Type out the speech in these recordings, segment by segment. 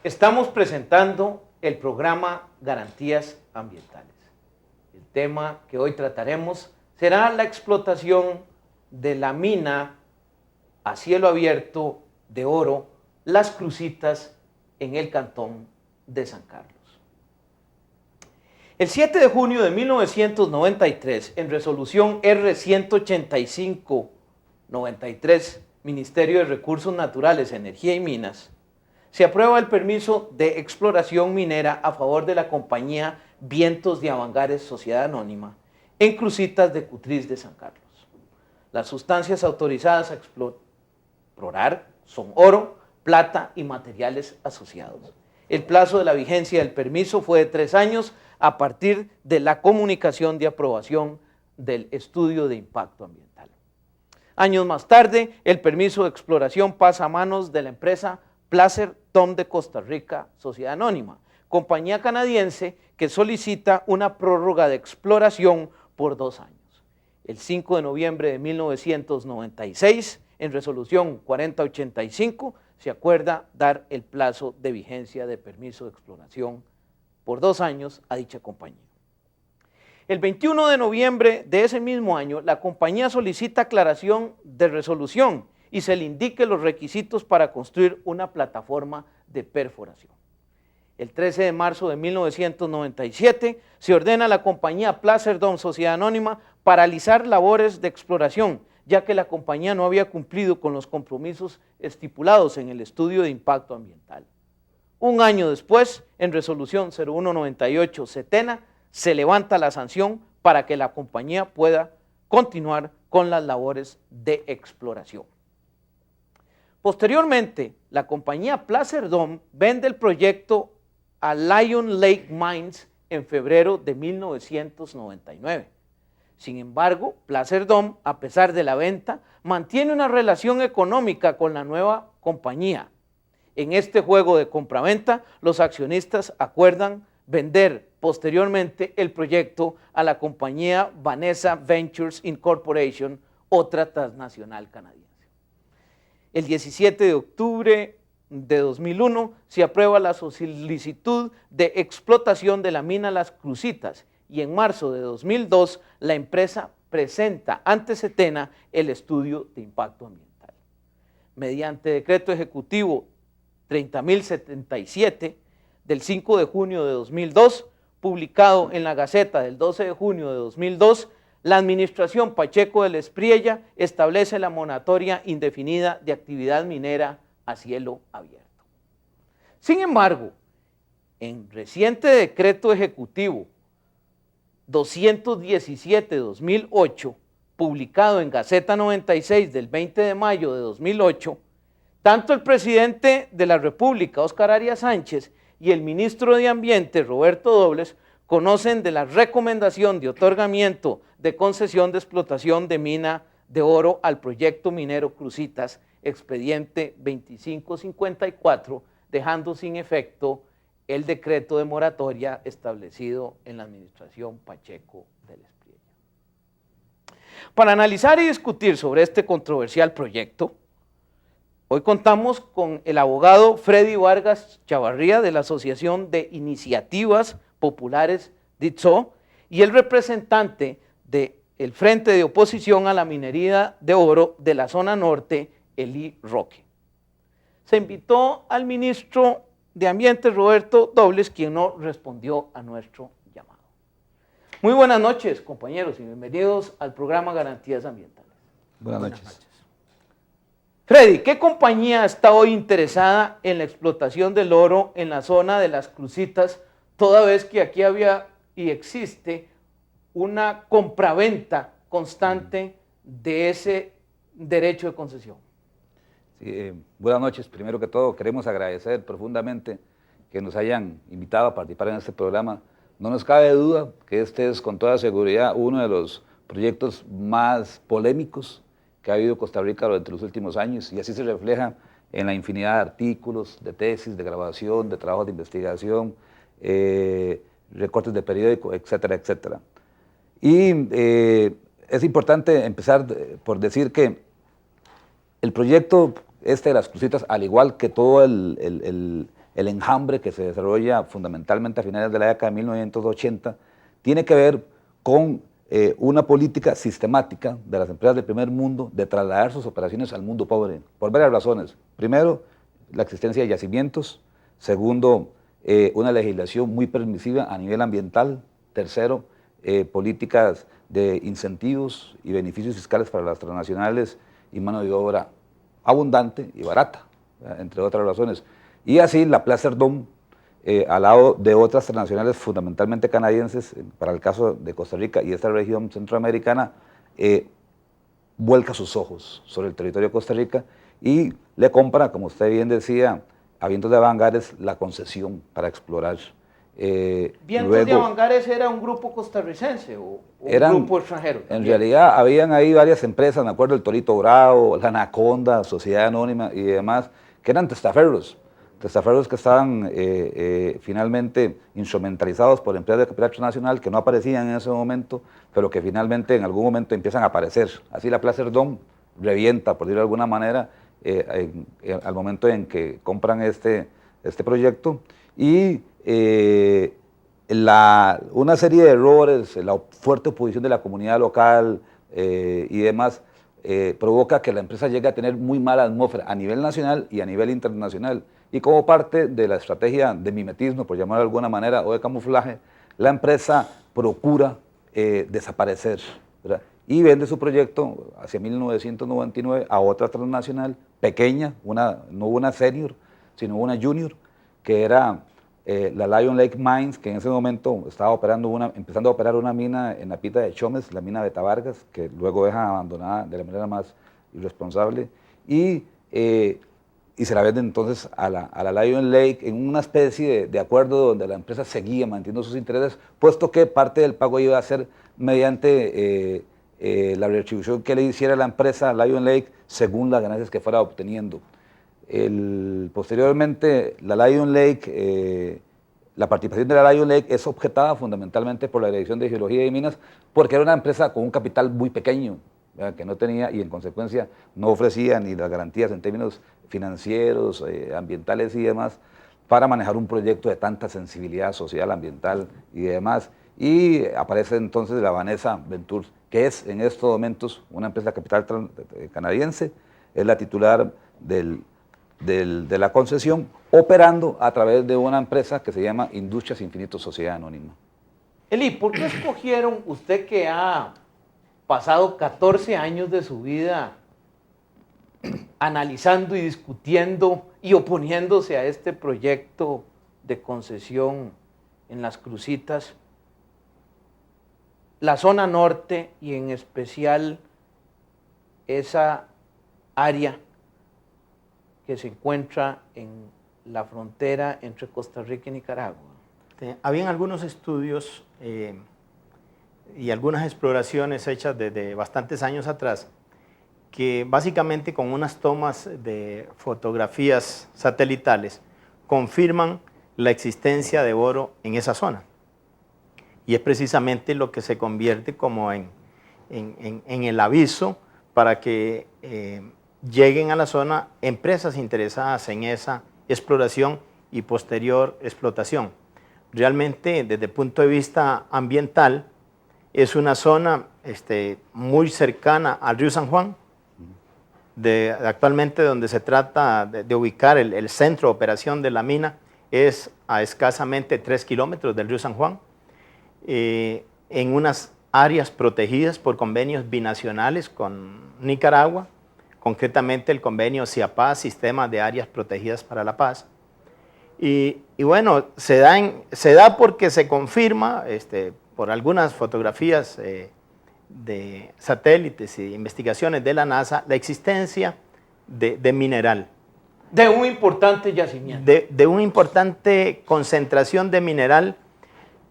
Estamos presentando el programa Garantías Ambientales. El tema que hoy trataremos será la explotación de la mina a cielo abierto de oro, Las Cruzitas, en el cantón de San Carlos. El 7 de junio de 1993, en resolución R-185-93, Ministerio de Recursos Naturales, Energía y Minas, se aprueba el permiso de exploración minera a favor de la compañía Vientos de Avangares Sociedad Anónima en Cruzitas de Cutriz de San Carlos. Las sustancias autorizadas a explorar son oro, plata y materiales asociados. El plazo de la vigencia del permiso fue de 3 años a partir de la comunicación de aprobación del estudio de impacto ambiental. Años más tarde, el permiso de exploración pasa a manos de la empresa Placer Dome de Costa Rica, Sociedad Anónima, compañía canadiense que solicita una prórroga de exploración por 2 años. El 5 de noviembre de 1996, en resolución 4085, se acuerda dar el plazo de vigencia de permiso de exploración por 2 años a dicha compañía. El 21 de noviembre de ese mismo año, la compañía solicita aclaración de resolución y se le indique los requisitos para construir una plataforma de perforación. El 13 de marzo de 1997 se ordena a la compañía Placer Dome Sociedad Anónima paralizar labores de exploración, ya que la compañía no había cumplido con los compromisos estipulados en el estudio de impacto ambiental. Un año después, en resolución 0198 Setena, se levanta la sanción para que la compañía pueda continuar con las labores de exploración. Posteriormente, la compañía Placer Dome vende el proyecto a Lion Lake Mines en febrero de 1999. Sin embargo, Placer Dome, a pesar de la venta, mantiene una relación económica con la nueva compañía. En este juego de compraventa, los accionistas acuerdan vender posteriormente el proyecto a la compañía Vanessa Ventures Incorporation, otra transnacional canadiense. El 17 de octubre de 2001 se aprueba la solicitud de explotación de la mina Las Cruzitas y en marzo de 2002 la empresa presenta ante Setena el estudio de impacto ambiental. Mediante decreto ejecutivo 30.077 del 5 de junio de 2002, publicado en la Gaceta del 12 de junio de 2002, la administración Pacheco de la Espriella establece la moratoria indefinida de actividad minera a cielo abierto. Sin embargo, en reciente decreto ejecutivo 217-2008, publicado en Gaceta 96 del 20 de mayo de 2008, tanto el presidente de la República, Óscar Arias Sánchez, y el ministro de Ambiente, Roberto Dobles, conocen de la recomendación de otorgamiento de concesión de explotación de mina de oro al proyecto minero Cruzitas, expediente 2554, dejando sin efecto el decreto de moratoria establecido en la administración Pacheco de la Espriella. Para analizar y discutir sobre este controversial proyecto, hoy contamos con el abogado Freddy Vargas Chavarría de la Asociación de Iniciativas Populares DITSO y el representante del Frente de Oposición a la Minería de Oro de la Zona Norte, Eli Roque. Se invitó al ministro de Ambiente, Roberto Dobles, quien no respondió a nuestro llamado. Muy buenas noches, compañeros, y bienvenidos al programa Garantías Ambientales. Buenas noches. Freddy, ¿qué compañía está hoy interesada en la explotación del oro en la zona de Las Cruzitas, toda vez que aquí había y existe una compraventa constante de ese derecho de concesión? Sí, buenas noches. Primero que todo, queremos agradecer profundamente que nos hayan invitado a participar en este programa. No nos cabe duda que este es con toda seguridad uno de los proyectos más polémicos que ha habido en Costa Rica durante los últimos años, y así se refleja en la infinidad de artículos, de tesis, de grabación, de trabajos de investigación, recortes de periódico, etcétera, etcétera. Y es importante empezar por decir que el proyecto de Las Cruzitas, al igual que todo el el enjambre que se desarrolla fundamentalmente a finales de la década de 1980, tiene que ver con una política sistemática de las empresas del primer mundo de trasladar sus operaciones al mundo pobre, por varias razones. Primero, la existencia de yacimientos. Segundo, una legislación muy permisiva a nivel ambiental. Tercero, políticas de incentivos y beneficios fiscales para las transnacionales y mano de obra abundante y barata, entre otras razones. Y así la Placer Dome, al lado de otras transnacionales fundamentalmente canadienses, para el caso de Costa Rica y esta región centroamericana, vuelca sus ojos sobre el territorio de Costa Rica y le compra, como usted bien decía, a Vientos de Avangares la concesión para explorar. ¿Vientos de Avangares era un grupo costarricense o un grupo extranjero? En realidad habían ahí varias empresas, me acuerdo el Torito Bravo, la Anaconda, Sociedad Anónima y demás, que eran testaferros que estaban finalmente instrumentalizados por empresas de capital transnacional que no aparecían en ese momento, pero que finalmente en algún momento empiezan a aparecer. Así la Placer Dome revienta, por decirlo de alguna manera, al momento en que compran este proyecto y una serie de errores, la fuerte oposición de la comunidad local y demás, provoca que la empresa llegue a tener muy mala atmósfera a nivel nacional y a nivel internacional. Y como parte de la estrategia de mimetismo, por llamarlo de alguna manera, o de camuflaje, la empresa procura desaparecer, ¿verdad? Y vende su proyecto hacia 1999 a otra transnacional pequeña, no una senior, sino una junior, que era la Lion Lake Mines, que en ese momento estaba empezando a operar una mina en la pita de Chomes, la mina Beta Vargas, que luego deja abandonada de la manera más irresponsable, y se la venden entonces a la Lion Lake en una especie de acuerdo donde la empresa seguía manteniendo sus intereses, puesto que parte del pago iba a ser mediante la retribución que le hiciera la empresa Lion Lake según las ganancias que fuera obteniendo. Posteriormente, la participación de la Lion Lake es objetada fundamentalmente por la Dirección de Geología y Minas porque era una empresa con un capital muy pequeño, ¿verdad?, que no tenía y en consecuencia no ofrecía ni las garantías en términos financieros, ambientales y demás para manejar un proyecto de tanta sensibilidad social, ambiental y demás. Y aparece entonces la Vanessa Ventures, que es en estos momentos una empresa de capital canadiense, es la titular de la concesión, operando a través de una empresa que se llama Industrias Infinitos Sociedad Anónima. Eli, ¿por qué escogieron, usted que ha pasado 14 años de su vida analizando y discutiendo y oponiéndose a este proyecto de concesión en Las Cruzitas, la zona norte y en especial esa área que se encuentra en la frontera entre Costa Rica y Nicaragua? Habían algunos estudios y algunas exploraciones hechas desde bastantes años atrás que básicamente con unas tomas de fotografías satelitales confirman la existencia de oro en esa zona. Y es precisamente lo que se convierte como en el aviso para que lleguen a la zona empresas interesadas en esa exploración y posterior explotación. Realmente, desde el punto de vista ambiental, es una zona muy cercana al río San Juan, actualmente donde se trata de ubicar el centro de operación de la mina, es a escasamente 3 kilómetros del río San Juan, en unas áreas protegidas por convenios binacionales con Nicaragua, concretamente el convenio CIAPAZ, Sistema de Áreas Protegidas para la Paz. Y bueno, se da porque se confirma por algunas fotografías de satélites y investigaciones de la NASA la existencia de mineral. De un importante yacimiento. De una importante concentración de mineral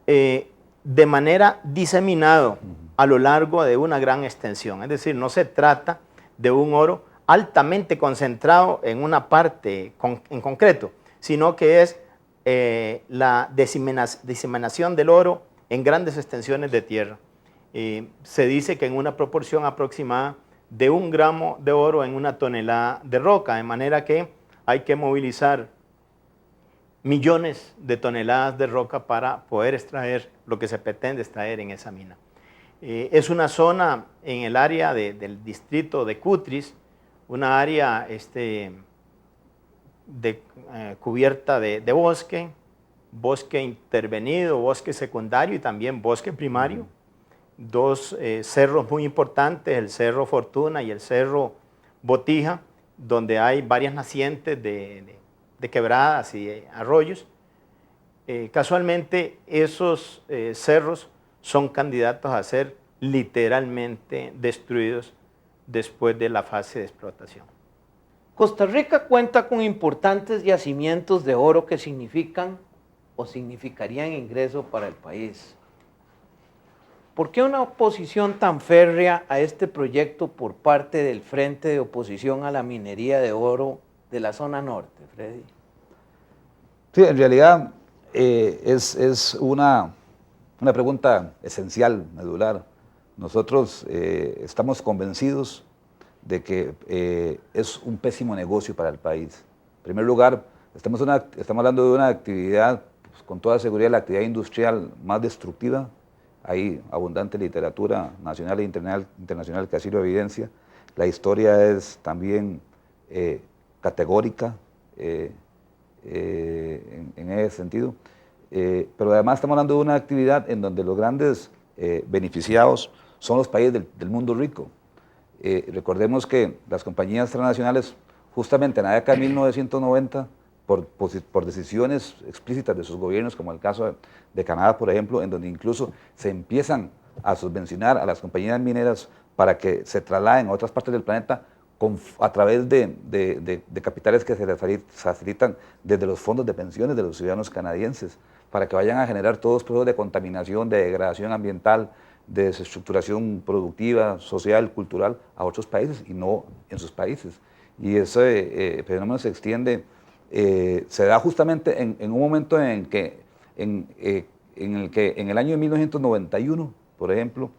de manera diseminado a lo largo de una gran extensión. Es decir, no se trata de un oro altamente concentrado en una parte en concreto, sino que es la diseminación del oro en grandes extensiones de tierra. Se dice que en una proporción aproximada de 1 gramo de oro en 1 tonelada de roca, de manera que hay que movilizar millones de toneladas de roca para poder extraer lo que se pretende extraer en esa mina. Es una zona en el área del distrito de Cutris, una área cubierta de bosque, bosque intervenido, bosque secundario y también bosque primario. Dos cerros muy importantes, el Cerro Fortuna y el Cerro Botija, donde hay varias nacientes de quebradas y arroyos. Casualmente esos cerros son candidatos a ser literalmente destruidos después de la fase de explotación. Costa Rica cuenta con importantes yacimientos de oro que significan o significarían ingreso para el país. ¿Por qué una oposición tan férrea a este proyecto por parte del Frente de Oposición a la Minería de Oro de la zona norte, Freddy? Sí, en realidad es una pregunta esencial, medular. Nosotros estamos convencidos de que es un pésimo negocio para el país. En primer lugar, estamos hablando de una actividad, pues, con toda seguridad, la actividad industrial más destructiva. Hay abundante literatura nacional e internacional que así lo evidencia. La historia es también categórica en ese sentido. Pero además estamos hablando de una actividad en donde los grandes beneficiados son los países del mundo rico. Recordemos que las compañías transnacionales, justamente en la década de 1990, por decisiones explícitas de sus gobiernos, como el caso de Canadá, por ejemplo, en donde incluso se empiezan a subvencionar a las compañías mineras para que se trasladen a otras partes del planeta a través de capitales que se les facilitan desde los fondos de pensiones de los ciudadanos canadienses, para que vayan a generar todos los procesos de contaminación, de degradación ambiental, de desestructuración productiva, social, cultural, a otros países y no en sus países. Y ese fenómeno se extiende, se da justamente en un momento en el que en el año 1991, por ejemplo,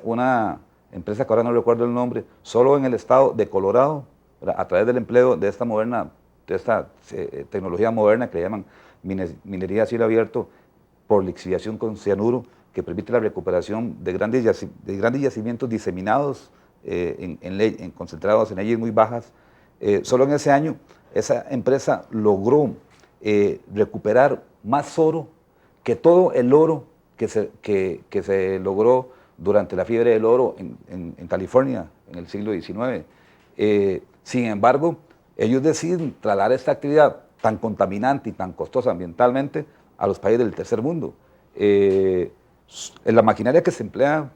una empresa que ahora no recuerdo el nombre, solo en el estado de Colorado, a través del empleo de esta tecnología moderna que le llaman minería a cielo abierto por lixiviación con cianuro, que permite la recuperación de grandes yacimientos diseminados, concentrados en leyes muy bajas. Solo en ese año esa empresa logró recuperar más oro que todo el oro que se logró durante la fiebre del oro en California en el siglo XIX. Sin embargo, ellos deciden trasladar esta actividad tan contaminante y tan costosa ambientalmente a los países del tercer mundo. La maquinaria que se emplea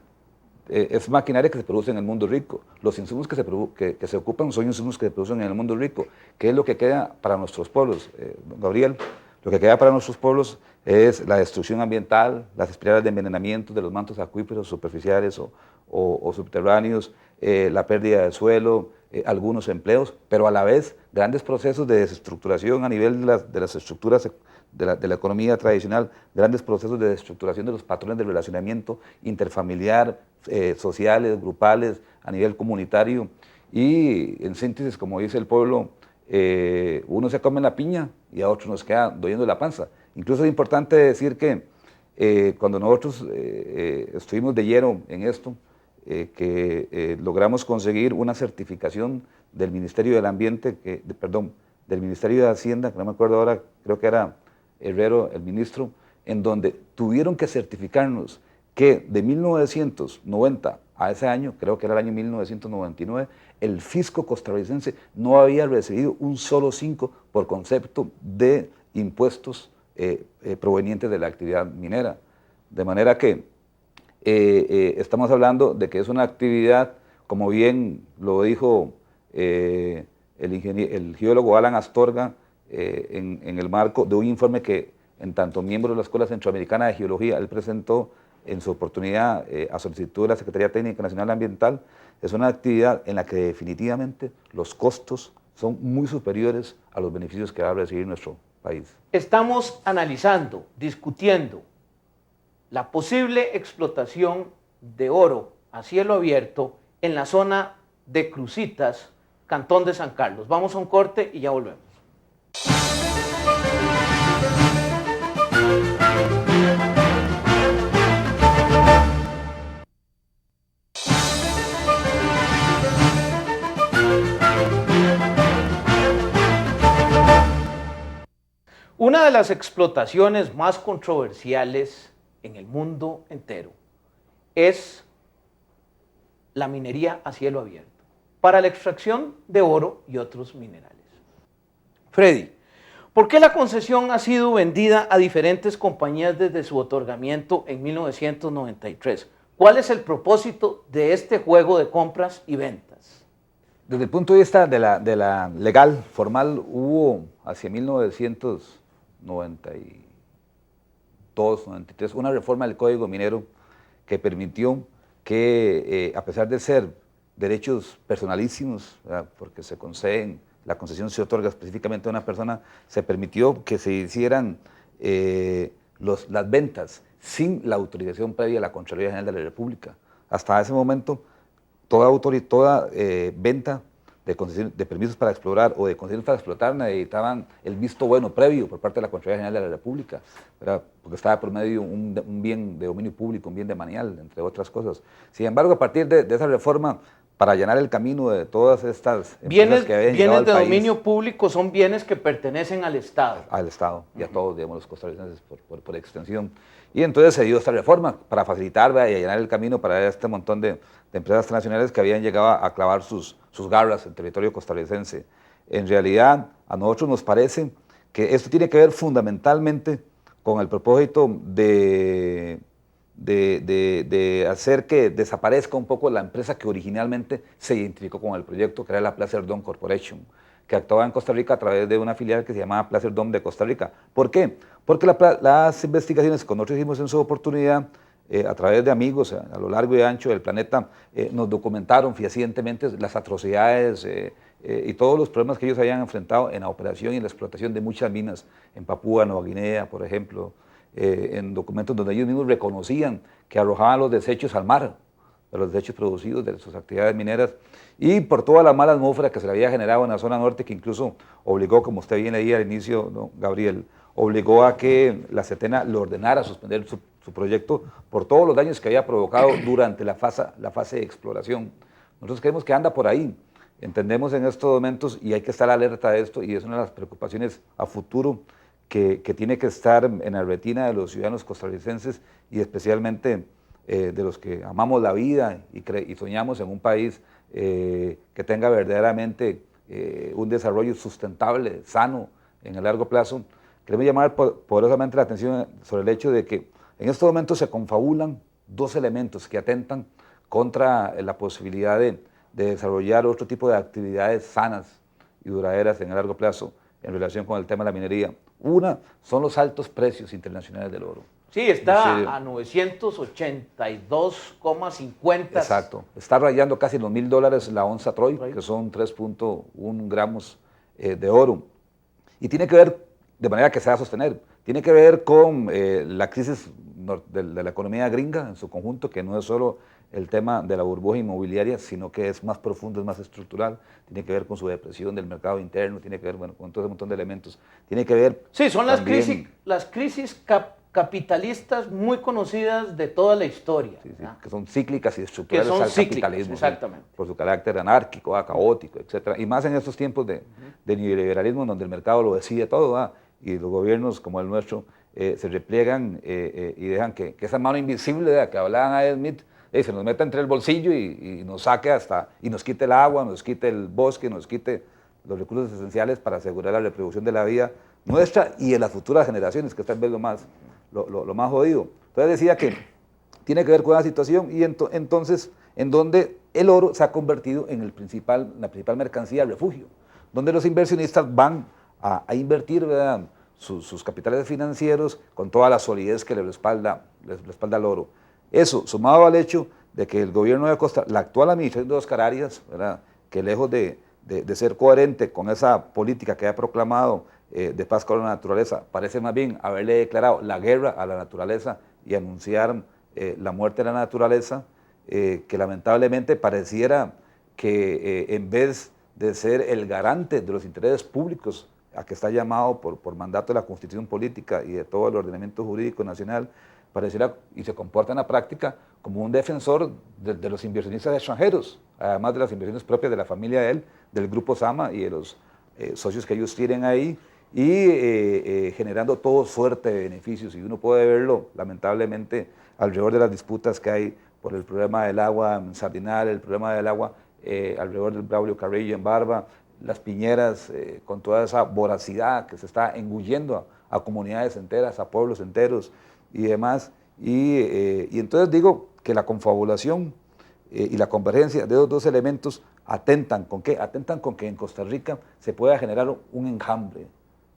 es maquinaria que se produce en el mundo rico. Los insumos que se ocupan son insumos que se producen en el mundo rico. ¿Qué es lo que queda para nuestros pueblos, don Gabriel? Lo que queda para nuestros pueblos es la destrucción ambiental, las espirales de envenenamiento de los mantos acuíferos superficiales o subterráneos, la pérdida de suelo, algunos empleos, pero a la vez grandes procesos de desestructuración a nivel de las estructuras de la economía tradicional, grandes procesos de desestructuración de los patrones de relacionamiento interfamiliar, sociales, grupales, a nivel comunitario. Y en síntesis, como dice el pueblo, uno se come la piña y a otros nos queda doliendo la panza. Incluso es importante decir que cuando nosotros estuvimos de lleno en esto, logramos conseguir una certificación del Ministerio del Ambiente, del Ministerio de Hacienda, que no me acuerdo ahora, creo que era Herrero, el ministro, en donde tuvieron que certificarnos que de 1990 a ese año, creo que era el año 1999, el fisco costarricense no había recibido un solo 5 por concepto de impuestos provenientes de la actividad minera. De manera que estamos hablando de que es una actividad, como bien lo dijo el geólogo Alan Astorga, en el marco de un informe que, en tanto miembro de la Escuela Centroamericana de Geología, él presentó en su oportunidad a solicitud de la Secretaría Técnica Nacional Ambiental. Es una actividad en la que definitivamente los costos son muy superiores a los beneficios que va a recibir nuestro país. Estamos analizando, discutiendo la posible explotación de oro a cielo abierto en la zona de Cruzitas, Cantón de San Carlos. Vamos a un corte y ya volvemos. Una de las explotaciones más controversiales en el mundo entero es la minería a cielo abierto para la extracción de oro y otros minerales. Freddy, ¿por qué la concesión ha sido vendida a diferentes compañías desde su otorgamiento en 1993? ¿Cuál es el propósito de este juego de compras y ventas? Desde el punto de vista de la legal, formal, hubo hacia 1992, 93, una reforma del Código Minero que permitió que, a pesar de ser derechos personalísimos, ¿verdad?, porque se conceden, la concesión se otorga específicamente a una persona, se permitió que se hicieran las ventas sin la autorización previa de la Contraloría General de la República. Hasta ese momento, toda venta de permisos para explorar o de concesiones para explotar necesitaban el visto bueno previo por parte de la Contraloría General de la República, ¿verdad?, porque estaba por medio un bien de dominio público, un bien de manial, entre otras cosas. Sin embargo, a partir de esa reforma, para allanar el camino de todas estas bienes que habían llegado al de país, dominio público son bienes que pertenecen al Estado. Al Estado y a todos, digamos, los costarricenses por extensión. Y entonces se dio esta reforma para facilitar, ¿verdad?, y allanar el camino para este montón de empresas transnacionales que habían llegado a clavar sus garras en territorio costarricense. En realidad, a nosotros nos parece que esto tiene que ver fundamentalmente con el propósito de hacer que desaparezca un poco la empresa que originalmente se identificó con el proyecto, que era la Placer Dome Corporation, que actuaba en Costa Rica a través de una filial que se llamaba Placer Dome de Costa Rica. ¿Por qué? Porque las investigaciones que nosotros hicimos en su oportunidad, a través de amigos a lo largo y ancho del planeta, nos documentaron fehacientemente las atrocidades y todos los problemas que ellos habían enfrentado en la operación y en la explotación de muchas minas en Papúa Nueva Guinea, por ejemplo, en documentos donde ellos mismos reconocían que arrojaban los desechos al mar, de los desechos producidos de sus actividades mineras, y por toda la mala atmósfera que se le había generado en la zona norte, que incluso obligó, como usted bien leía al inicio, ¿no, Gabriel?, obligó a que la CETENA le ordenara suspender su proyecto por todos los daños que había provocado durante la fase de exploración. Nosotros creemos que anda por ahí. Entendemos en estos momentos, y hay que estar alerta de esto, y es una de las preocupaciones a futuro que tiene que estar en la retina de los ciudadanos costarricenses y especialmente de los que amamos la vida y soñamos en un país que tenga verdaderamente un desarrollo sustentable, sano, en el largo plazo. Queremos llamar poderosamente la atención sobre el hecho de que en estos momentos se confabulan dos elementos que atentan contra la posibilidad de desarrollar otro tipo de actividades sanas y duraderas en el largo plazo en relación con el tema de la minería. Una son los altos precios internacionales del oro. Sí, está a 982,50. Exacto, está rayando casi los $1,000 la onza Troy, que son 3.1 gramos de oro. Y tiene que ver, de manera que se va a sostener, tiene que ver con la crisis de la economía gringa en su conjunto, que no es solo el tema de la burbuja inmobiliaria, sino que es más profundo, es más estructural, tiene que ver con su depresión del mercado interno, tiene que ver, bueno, con todo ese montón de elementos, tiene que ver... Sí, son las crisis capitalistas muy conocidas de toda la historia. Sí, que son cíclicas y estructurales al capitalismo. Exactamente. ¿Sí? Por su carácter anárquico, caótico, etc. Y más en estos tiempos de neoliberalismo, donde el mercado lo decide todo, y los gobiernos como el nuestro se repliegan y dejan que esa mano invisible que hablaban a Smith se nos meta entre el bolsillo y nos saque y nos quite el agua, nos quite el bosque, nos quite los recursos esenciales para asegurar la reproducción de la vida nuestra y de las futuras generaciones, que tal vez lo más jodido. Entonces decía que tiene que ver con la situación y entonces en donde el oro se ha convertido en la principal mercancía de refugio, donde los inversionistas van a invertir, ¿verdad?, sus capitales financieros con toda la solidez que les respalda el oro. Eso, sumado al hecho de que el gobierno de Costa, la actual administración de Oscar Arias, ¿verdad?, que lejos de ser coherente con esa política que ha proclamado de paz con la naturaleza, parece más bien haberle declarado la guerra a la naturaleza y anunciar la muerte de la naturaleza, que lamentablemente pareciera que en vez de ser el garante de los intereses públicos a que está llamado por mandato de la Constitución Política y de todo el ordenamiento jurídico nacional, pareciera y se comporta en la práctica como un defensor de los inversionistas extranjeros, además de las inversiones propias de la familia de él, del Grupo Sama y de los socios que ellos tienen ahí, y generando todo suerte de beneficios. Y uno puede verlo, lamentablemente, alrededor de las disputas que hay por el problema del agua en Sardinal, el problema del agua alrededor del Braulio Carrillo en Barba, las piñeras con toda esa voracidad que se está engullendo a comunidades enteras, a pueblos enteros y demás. Y entonces digo que la confabulación y la convergencia de los dos elementos atentan con qué, atentan con que en Costa Rica se pueda generar un enjambre,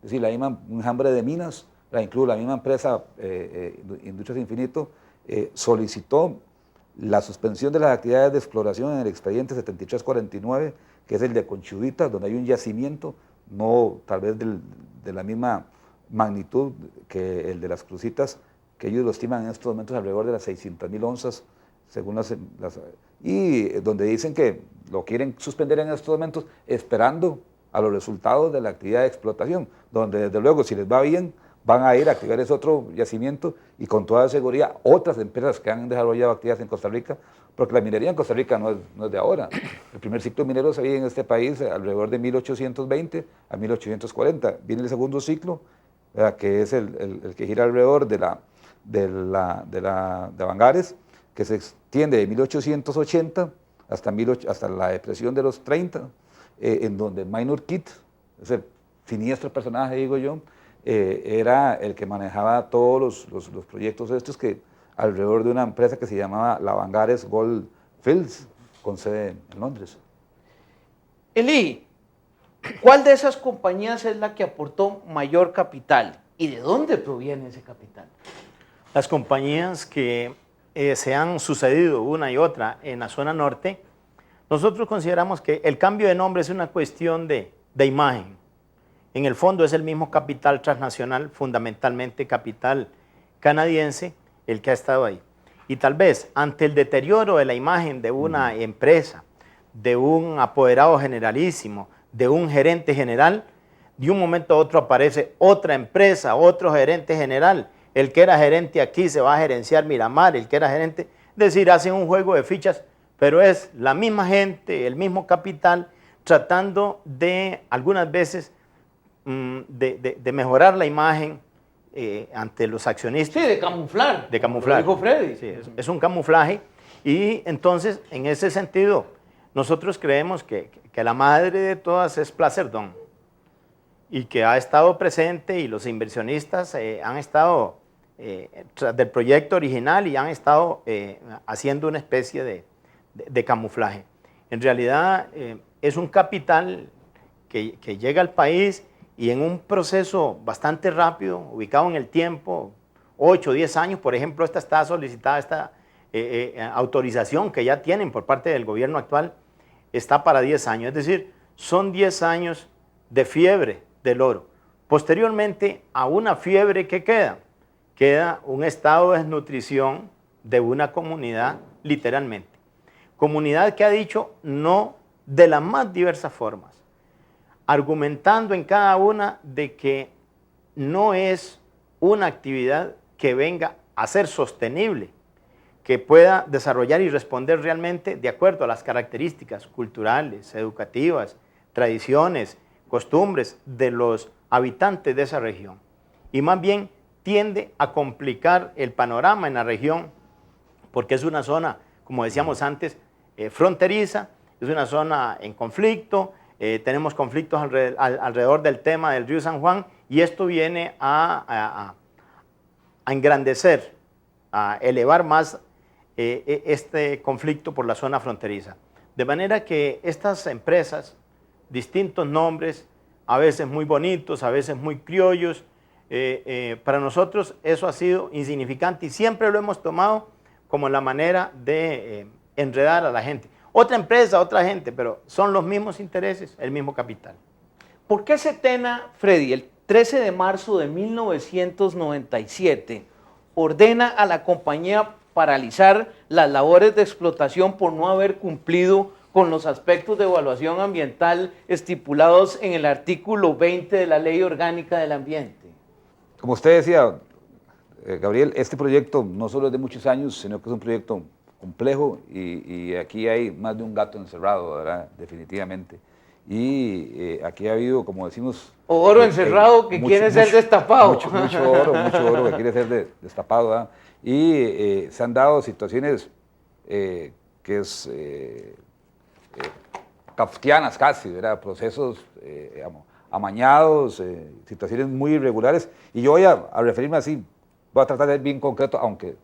es decir, un enjambre de minas, incluso la misma empresa Industrias Infinito solicitó la suspensión de las actividades de exploración en el expediente 7349, que es el de Conchudita, donde hay un yacimiento, no tal vez de la misma magnitud que el de las Crucitas, que ellos lo estiman en estos momentos alrededor de las 600.000 onzas, según y donde dicen que lo quieren suspender en estos momentos esperando a los resultados de la actividad de explotación, donde desde luego si les va bien van a ir a activar ese otro yacimiento y con toda seguridad otras empresas que han desarrollado actividades en Costa Rica, porque la minería en Costa Rica no es de ahora. El primer ciclo minero se veía en este país alrededor de 1820 a 1840. Viene el segundo ciclo, que es el que gira alrededor de Avangares, que se extiende de 1880 hasta la depresión de los 30, en donde Minor Keith, ese siniestro personaje, digo yo, era el que manejaba todos los proyectos estos que alrededor de una empresa que se llamaba la Avangares Gold Fields, con sede en Londres. Eli, ¿cuál de esas compañías es la que aportó mayor capital y de dónde proviene ese capital? Las compañías que se han sucedido una y otra en la zona norte, nosotros consideramos que el cambio de nombre es una cuestión de imagen. En el fondo es el mismo capital transnacional, fundamentalmente capital canadiense, el que ha estado ahí. Y tal vez ante el deterioro de la imagen de una empresa, de un apoderado generalísimo, de un gerente general, de un momento a otro aparece otra empresa, otro gerente general. El que era gerente aquí se va a gerenciar Miramar, el que era gerente, es decir, hacen un juego de fichas, pero es la misma gente, el mismo capital, tratando de, algunas veces, de mejorar la imagen ante los accionistas. Sí, de camuflar. De camuflar. Lo dijo Freddy. Sí, es un camuflaje y entonces, en ese sentido, nosotros creemos que la madre de todas es Placerdón y que ha estado presente y los inversionistas han estado tras del proyecto original y han estado haciendo una especie de camuflaje. En realidad es un capital que llega al país y en un proceso bastante rápido, ubicado en el tiempo, 8 o 10 años, por ejemplo, está solicitada esta autorización que ya tienen por parte del gobierno actual, está para 10 años, es decir, son 10 años de fiebre del oro. Posteriormente a una fiebre que queda un estado de desnutrición de una comunidad, literalmente. Comunidad que ha dicho no de las más diversas formas, argumentando en cada una de que no es una actividad que venga a ser sostenible, que pueda desarrollar y responder realmente de acuerdo a las características culturales, educativas, tradiciones, costumbres de los habitantes de esa región. Y más bien tiende a complicar el panorama en la región, porque es una zona, como decíamos antes, fronteriza, es una zona en conflicto, tenemos conflictos alrededor del tema del río San Juan, y esto viene a engrandecer, a elevar más este conflicto por la zona fronteriza. De manera que estas empresas, distintos nombres, a veces muy bonitos, a veces muy criollos, para nosotros eso ha sido insignificante y siempre lo hemos tomado como la manera de enredar a la gente. Otra empresa, otra gente, pero son los mismos intereses, el mismo capital. ¿Por qué Setena, Freddy, el 13 de marzo de 1997, ordena a la compañía paralizar las labores de explotación por no haber cumplido con los aspectos de evaluación ambiental estipulados en el artículo 20 de la Ley Orgánica del Ambiente? Como usted decía, Gabriel, este proyecto no solo es de muchos años, sino que es un proyecto complejo y aquí hay más de un gato encerrado, ¿verdad? Definitivamente. y aquí ha habido, como decimos... Oro encerrado que quiere ser destapado. Mucho oro que quiere ser destapado, ¿verdad? Y se han dado situaciones que es kafkianas casi, ¿verdad? Procesos amañados, situaciones muy irregulares, y yo voy a referirme así, voy a tratar de ser bien concreto, aunque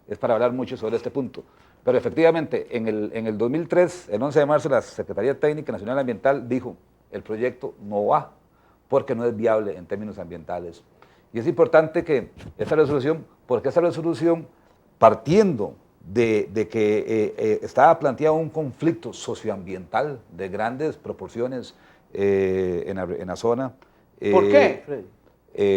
es para hablar mucho sobre este punto. Pero efectivamente, en el 2003, el 11 de marzo, la Secretaría Técnica Nacional Ambiental dijo, el proyecto no va, porque no es viable en términos ambientales. Y es importante que esta resolución, porque esta resolución, partiendo de que estaba planteado un conflicto socioambiental de grandes proporciones en la zona. ¿Por qué, Freddy?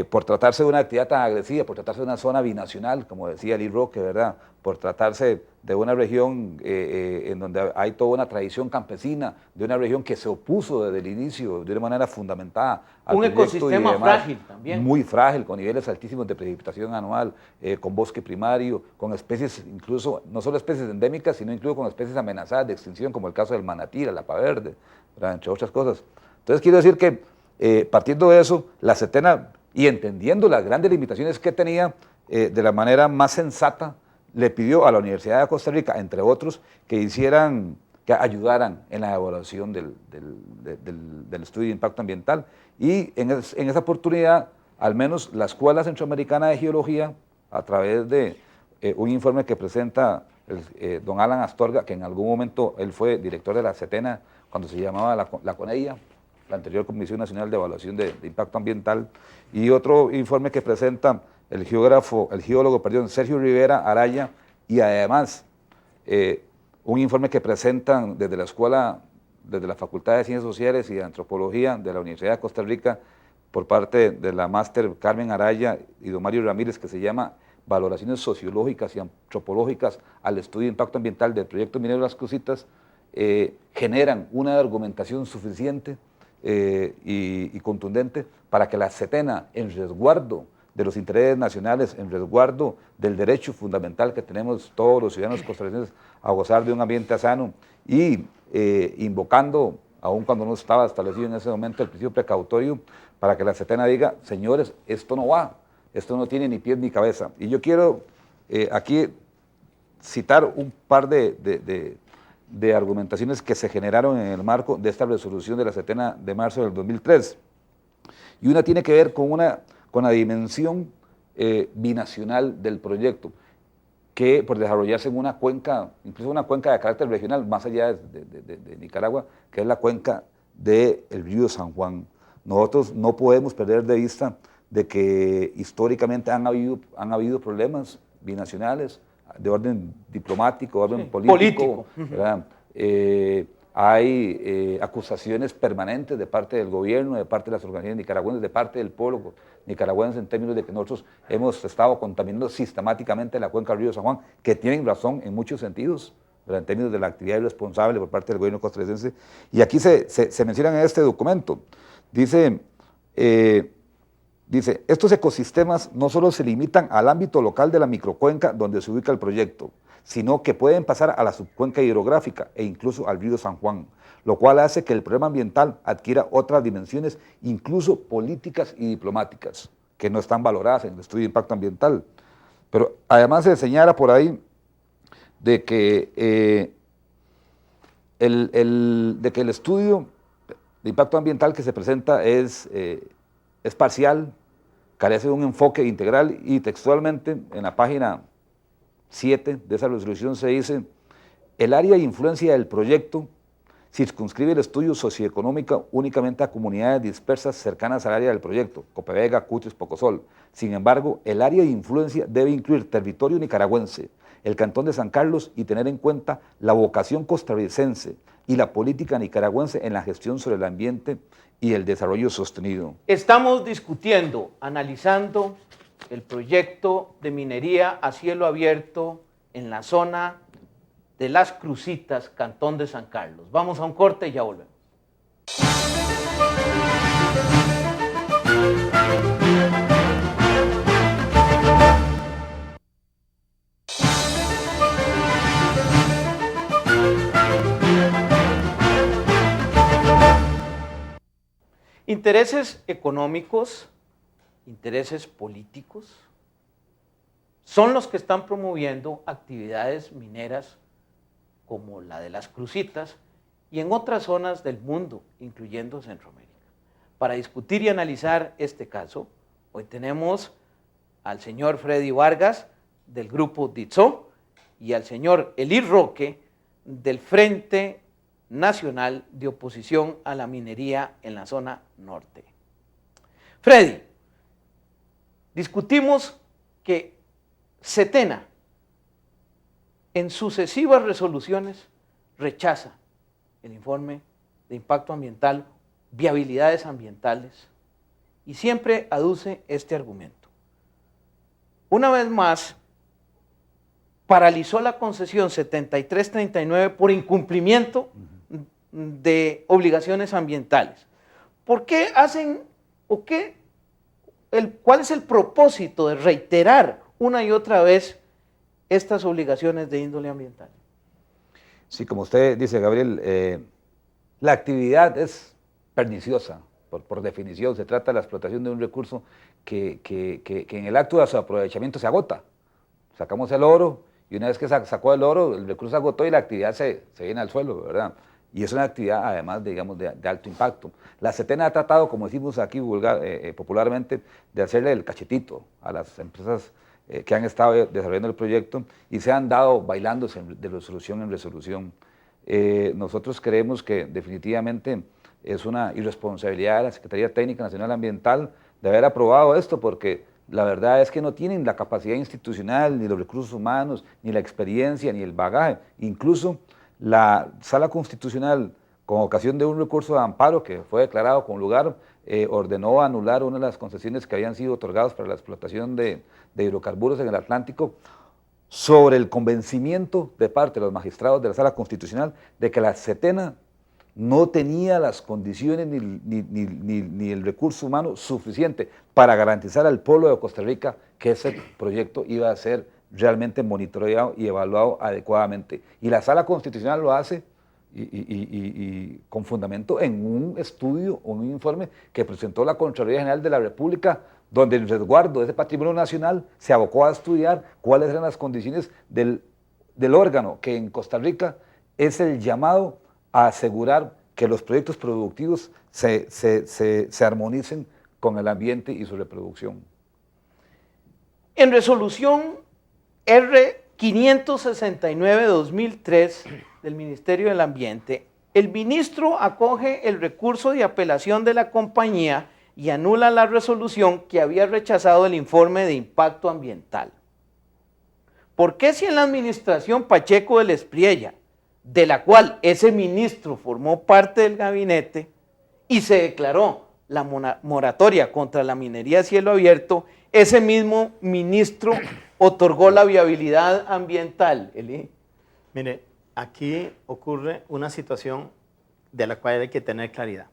Por tratarse de una actividad tan agresiva, por tratarse de una zona binacional, como decía Lee Roque, ¿verdad? Por tratarse de una región en donde hay toda una tradición campesina, de una región que se opuso desde el inicio de una manera fundamentada al un ecosistema frágil también. Muy frágil, con niveles altísimos de precipitación anual, con bosque primario, con especies incluso, no solo especies endémicas, sino incluso con especies amenazadas de extinción, como el caso del manatí, la lapa verde, ¿verdad? Entre otras cosas. Entonces quiero decir que partiendo de eso, la CETENA, y entendiendo las grandes limitaciones que tenía, de la manera más sensata, le pidió a la Universidad de Costa Rica, entre otros, que ayudaran en la evaluación del estudio de impacto ambiental. Y en esa oportunidad, al menos la Escuela Centroamericana de Geología, a través de un informe que presenta don Alan Astorga, que en algún momento él fue director de la CETENA, cuando se llamaba la CONEIA, la anterior Comisión Nacional de Evaluación de Impacto Ambiental, y otro informe que presenta el geólogo Sergio Rivera Araya, y además un informe que presentan desde la Facultad de Ciencias Sociales y de Antropología de la Universidad de Costa Rica, por parte de la máster Carmen Araya y don Mario Ramírez, que se llama Valoraciones Sociológicas y Antropológicas al Estudio de Impacto Ambiental del Proyecto Minero Las Cruzitas, generan una argumentación suficiente y contundente para que la CETENA, en resguardo de los intereses nacionales, en resguardo del derecho fundamental que tenemos todos los ciudadanos costarricenses a gozar de un ambiente sano, y invocando, aun cuando no estaba establecido en ese momento el principio precautorio, para que la CETENA diga, señores, esto no va, esto no tiene ni pies ni cabeza. Y yo quiero aquí citar un par de argumentaciones que se generaron en el marco de esta resolución de la CETENA de marzo del 2003. Y una tiene que ver con la dimensión binacional del proyecto, que por desarrollarse en una cuenca, incluso una cuenca de carácter regional, más allá de Nicaragua, que es la cuenca del río San Juan. Nosotros no podemos perder de vista de que históricamente han habido problemas binacionales, de orden diplomático, de orden político. ¿Verdad? Hay acusaciones permanentes de parte del gobierno, de parte de las organizaciones nicaragüenses, de parte del pueblo nicaragüense, en términos de que nosotros hemos estado contaminando sistemáticamente la cuenca del río San Juan, que tienen razón en muchos sentidos, ¿verdad? En términos de la actividad irresponsable por parte del gobierno costarricense. Y aquí se menciona en este documento, dice, estos ecosistemas no solo se limitan al ámbito local de la microcuenca donde se ubica el proyecto, sino que pueden pasar a la subcuenca hidrográfica e incluso al río San Juan, lo cual hace que el problema ambiental adquiera otras dimensiones, incluso políticas y diplomáticas, que no están valoradas en el estudio de impacto ambiental. Pero además se señala por ahí de que el estudio de impacto ambiental que se presenta es parcial, carece de un enfoque integral, y textualmente en la página 7 de esa resolución se dice: el área de influencia del proyecto circunscribe el estudio socioeconómico únicamente a comunidades dispersas cercanas al área del proyecto, Copevega, Cutis, Pocosol. Sin embargo, el área de influencia debe incluir territorio nicaragüense, el cantón de San Carlos, y tener en cuenta la vocación costarricense y la política nicaragüense en la gestión sobre el ambiente y el desarrollo sostenido. Estamos discutiendo, analizando el proyecto de minería a cielo abierto en la zona de Las Cruzitas, Cantón de San Carlos. Vamos a un corte y ya volvemos. intereses económicos, intereses políticos, son los que están promoviendo actividades mineras como la de las Cruzitas y en otras zonas del mundo, incluyendo Centroamérica. Para discutir y analizar este caso, hoy tenemos al señor Freddy Vargas del grupo DITSO y al señor Elí Roque del Frente Nacional de Oposición a la Minería en la zona norte. Freddy, discutimos que Setena en sucesivas resoluciones rechaza el informe de impacto ambiental, viabilidades ambientales, y siempre aduce este argumento. Una vez más, paralizó la concesión 7339 por incumplimiento de obligaciones ambientales. ¿Por qué hacen o qué? ¿Cuál es el propósito de reiterar una y otra vez estas obligaciones de índole ambiental? Sí, como usted dice, Gabriel, la actividad es perniciosa, por definición. Se trata de la explotación de un recurso que en el acto de su aprovechamiento se agota. Sacamos el oro y una vez que sacó el oro, el recurso se agotó y la actividad se viene al suelo, ¿verdad? Y es una actividad, además, digamos, de alto impacto. La Setena ha tratado, como decimos aquí popularmente, de hacerle el cachetito a las empresas que han estado desarrollando el proyecto y se han dado bailándose de resolución en resolución. Nosotros creemos que definitivamente es una irresponsabilidad de la Secretaría Técnica Nacional Ambiental de haber aprobado esto, porque la verdad es que no tienen la capacidad institucional, ni los recursos humanos, ni la experiencia, ni el bagaje. Incluso la Sala Constitucional, con ocasión de un recurso de amparo que fue declarado con lugar, ordenó anular una de las concesiones que habían sido otorgadas para la explotación de hidrocarburos en el Atlántico, sobre el convencimiento de parte de los magistrados de la Sala Constitucional de que la Setena no tenía las condiciones ni el recurso humano suficiente para garantizar al pueblo de Costa Rica que ese proyecto iba a ser realmente monitoreado y evaluado adecuadamente. Y la Sala Constitucional lo hace y con fundamento en un estudio o un informe que presentó la Contraloría General de la República, donde el resguardo de ese patrimonio nacional se abocó a estudiar cuáles eran las condiciones del órgano que en Costa Rica es el llamado a asegurar que los proyectos productivos se armonicen con el ambiente y su reproducción. En resolución R569-2003 del Ministerio del Ambiente, el ministro acoge el recurso de apelación de la compañía y anula la resolución que había rechazado el informe de impacto ambiental. ¿Por qué si en la administración Pacheco del Espriella, de la cual ese ministro formó parte del gabinete, y se declaró la moratoria contra la minería a cielo abierto, ese mismo ministro otorgó la viabilidad ambiental? Eli. Mire, aquí ocurre una situación de la cual hay que tener claridad.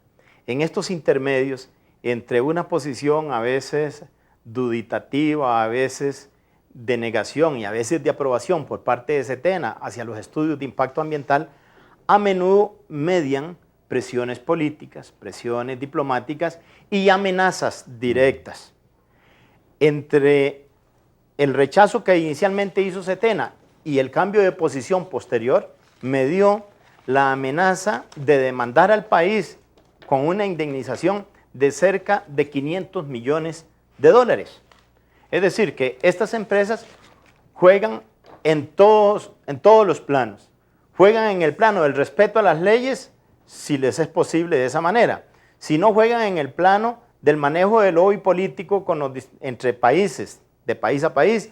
En estos intermedios, entre una posición a veces duditativa, a veces de negación y a veces de aprobación por parte de Setena hacia los estudios de impacto ambiental, a menudo median presiones políticas, presiones diplomáticas y amenazas directas. Entre el rechazo que inicialmente hizo Setena y el cambio de posición posterior, medió la amenaza de demandar al país con una indemnización de cerca de 500 millones de dólares. Es decir, que estas empresas juegan en todos los planos. Juegan en el plano del respeto a las leyes, si les es posible de esa manera. Si no, juegan en el plano del manejo del lobby político entre países, de país a país.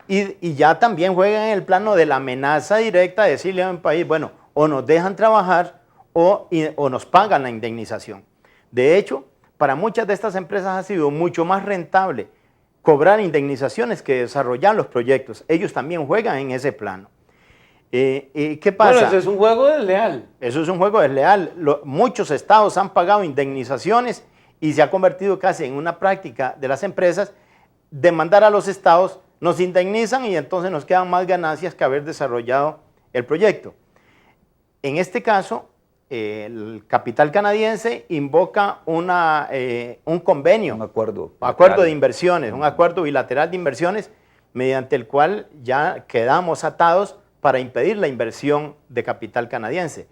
Y ya también juegan en el plano de la amenaza directa de decirle a un país, bueno, o nos dejan trabajar o nos pagan la indemnización. De hecho, para muchas de estas empresas ha sido mucho más rentable cobrar indemnizaciones que desarrollar los proyectos. Ellos también juegan en ese plano. ¿Qué pasa? Bueno, eso es un juego desleal. Eso es un juego desleal. Muchos estados han pagado indemnizaciones y se ha convertido casi en una práctica de las empresas demandar a los estados, nos indemnizan y entonces nos quedan más ganancias que haber desarrollado el proyecto. En este caso, el capital canadiense invoca un convenio, Un acuerdo. acuerdo de inversiones, un acuerdo bilateral de inversiones, mediante el cual ya quedamos atados para impedir la inversión de capital canadiense.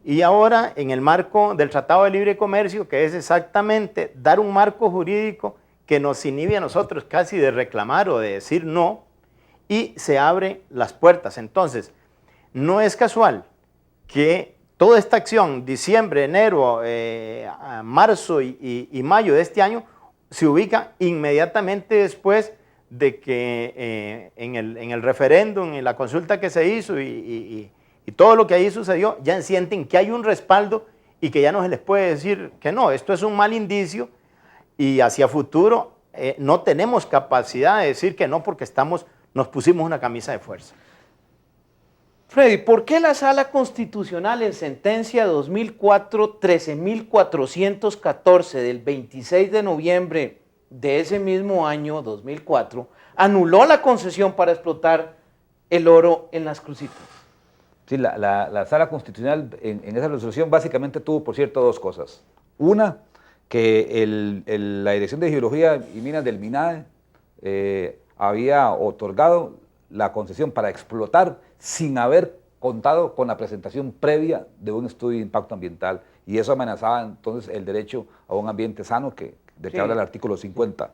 Y ahora, en el marco del Tratado de Libre Comercio, que es exactamente dar un marco jurídico que nos inhibe a nosotros casi de reclamar o de decir no, y se abren las puertas. Entonces, no es casual que toda esta acción, diciembre, enero, marzo y mayo de este año, se ubica inmediatamente después de que en el referéndum, en la consulta que se hizo y todo lo que ahí sucedió, ya sienten que hay un respaldo y que ya no se les puede decir que no, esto es un mal indicio y hacia futuro no tenemos capacidad de decir que no porque nos pusimos una camisa de fuerza. Freddy, ¿por qué la Sala Constitucional en sentencia 2004-13.414 del 26 de noviembre de ese mismo año, 2004, anuló la concesión para explotar el oro en las Cruzitas? Sí, la Sala Constitucional en esa resolución básicamente tuvo, por cierto, dos cosas. Una, que la Dirección de Geología y Minas del MINADE había otorgado la concesión para explotar sin haber contado con la presentación previa de un estudio de impacto ambiental, y eso amenazaba entonces el derecho a un ambiente sano del que habla el artículo 50.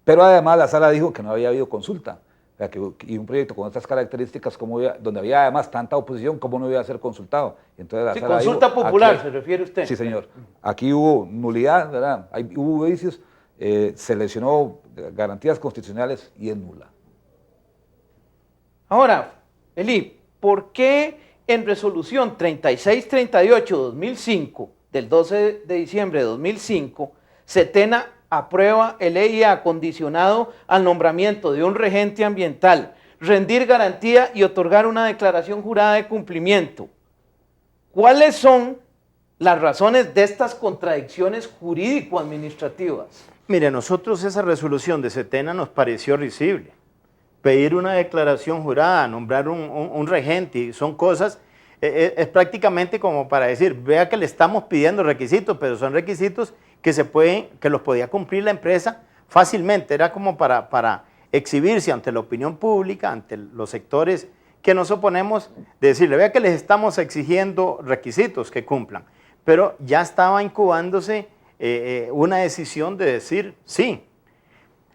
Pero además la Sala dijo que no había habido consulta, o sea, y un proyecto con estas características, donde había además tanta oposición, ¿cómo no iba a ser consultado? Entonces la Sala consulta dijo, popular, aquí, ¿se refiere usted? Sí, señor. Aquí hubo nulidad, ¿verdad? Hubo vicios, se lesionó garantías constitucionales y es nula. Ahora, Eli, ¿por qué en resolución 3638-2005 del 12 de diciembre de 2005, Setena aprueba el EIA condicionado al nombramiento de un regente ambiental, rendir garantía y otorgar una declaración jurada de cumplimiento? ¿Cuáles son las razones de estas contradicciones jurídico-administrativas? Mire, nosotros esa resolución de Setena nos pareció risible. Pedir una declaración jurada, nombrar un regente, son cosas, es prácticamente como para decir, vea que le estamos pidiendo requisitos, pero son requisitos que los podía cumplir la empresa fácilmente. Era como para exhibirse ante la opinión pública, ante los sectores que nos oponemos, de decirle, vea que les estamos exigiendo requisitos que cumplan. Pero ya estaba incubándose una decisión de decir sí.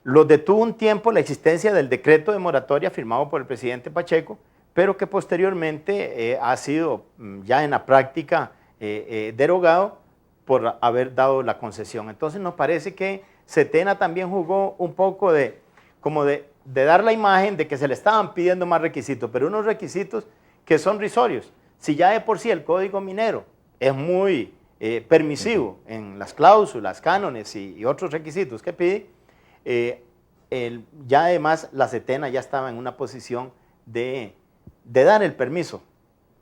Los detuvo un tiempo la existencia del decreto de moratoria firmado por el presidente Pacheco, pero que posteriormente ha sido ya en la práctica derogado por haber dado la concesión. Entonces nos parece que Setena también jugó un poco de dar la imagen de que se le estaban pidiendo más requisitos, pero unos requisitos que son risorios. Si ya de por sí el Código Minero es muy permisivo en las cláusulas, cánones y otros requisitos que pide, ya además la Setena ya estaba en una posición de dar el permiso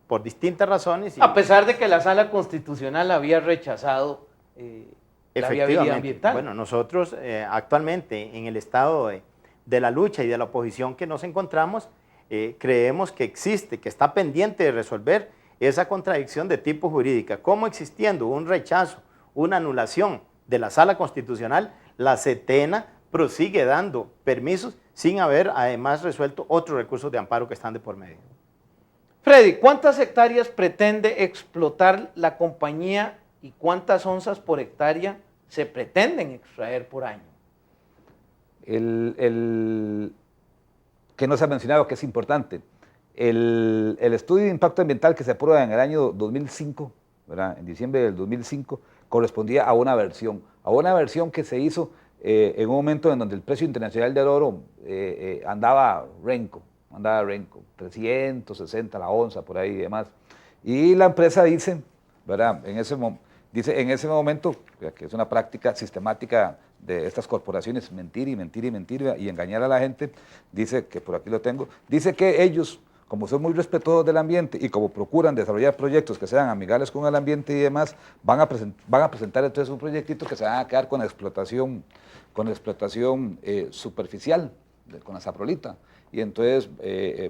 por distintas razones. A pesar de que la Sala Constitucional había rechazado la viabilidad ambiental. Bueno, nosotros actualmente en el estado de la lucha y de la oposición que nos encontramos, creemos que existe, que está pendiente de resolver esa contradicción de tipo jurídica. Como existiendo un rechazo, una anulación de la Sala Constitucional, la Setena prosigue dando permisos sin haber además resuelto otros recursos de amparo que están de por medio. Freddy, ¿cuántas hectáreas pretende explotar la compañía y cuántas onzas por hectárea se pretenden extraer por año? Que no se ha mencionado, que es importante, el estudio de impacto ambiental que se aprueba en el año 2005, ¿verdad? En diciembre del 2005, correspondía a una versión que se hizo en un momento en donde el precio internacional del oro andaba renco, 360 la onza, por ahí y demás. Y la empresa dice, ¿verdad? En ese momento, que es una práctica sistemática de estas corporaciones, mentir y engañar a la gente, dice, que por aquí lo tengo, dice que ellos, como son muy respetuosos del ambiente y como procuran desarrollar proyectos que sean amigables con el ambiente y demás, van a presentar entonces un proyectito que se van a quedar con la explotación superficial, con la saprolita, y entonces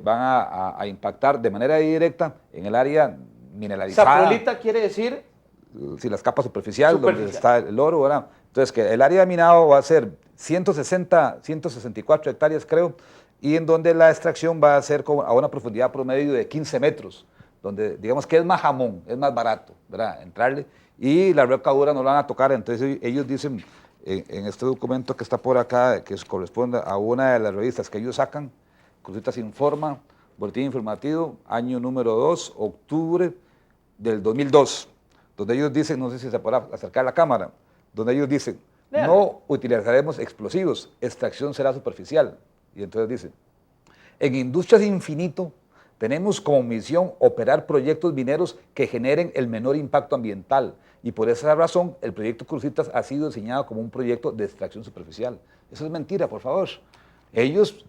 van a impactar de manera directa en el área mineralizada. Saprolita quiere decir Si las capas superficial, donde superficial. está el oro, ¿verdad? Entonces, que el área de minado va a ser 164 hectáreas, creo, y en donde la extracción va a ser a una profundidad promedio de 15 metros, donde digamos que es más jamón, es más barato, ¿verdad? Entrarle, y la roca dura no la van a tocar. Entonces ellos dicen, en este documento que está por acá, que corresponde a una de las revistas que ellos sacan, Cruzitas Informa, Boletín Informativo, año número 2, octubre del 2002, donde ellos dicen, no sé si se podrá acercar la cámara, donde ellos dicen, no utilizaremos explosivos, extracción será superficial. Y entonces dicen, en Industrias Infinito tenemos como misión operar proyectos mineros que generen el menor impacto ambiental, y por esa razón el proyecto Cruzitas ha sido diseñado como un proyecto de extracción superficial. Eso es mentira, por favor. Ellos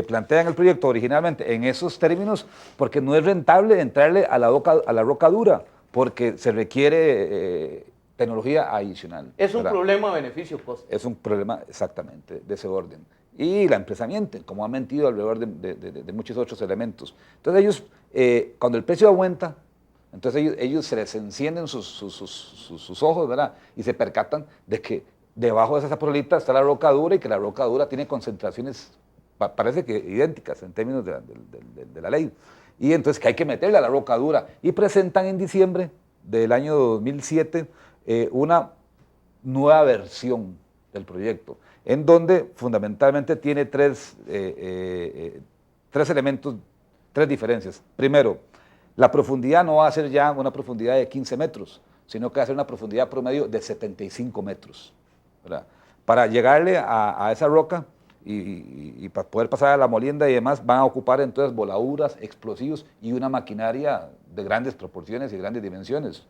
plantean el proyecto originalmente en esos términos porque no es rentable entrarle a la roca dura, porque se requiere tecnología adicional. Es un ¿verdad? problema beneficio-costo. Es un problema exactamente de ese orden. Y la empresa miente, como ha mentido alrededor de muchos otros elementos. Entonces ellos, cuando el precio aumenta, entonces ellos se les encienden sus ojos, ¿verdad? Y se percatan de que debajo de esa saprolita está la roca dura, y que la roca dura tiene concentraciones, parece que idénticas en términos de la ley. Y entonces que hay que meterle a la roca dura. Y presentan en diciembre del año 2007 una nueva versión del proyecto, en donde fundamentalmente tiene tres elementos, tres diferencias. Primero, la profundidad no va a ser ya una profundidad de 15 metros, sino que va a ser una profundidad promedio de 75 metros. ¿Verdad? Para llegarle a esa roca y para poder pasar a la molienda y demás, van a ocupar entonces voladuras, explosivos y una maquinaria de grandes proporciones y grandes dimensiones.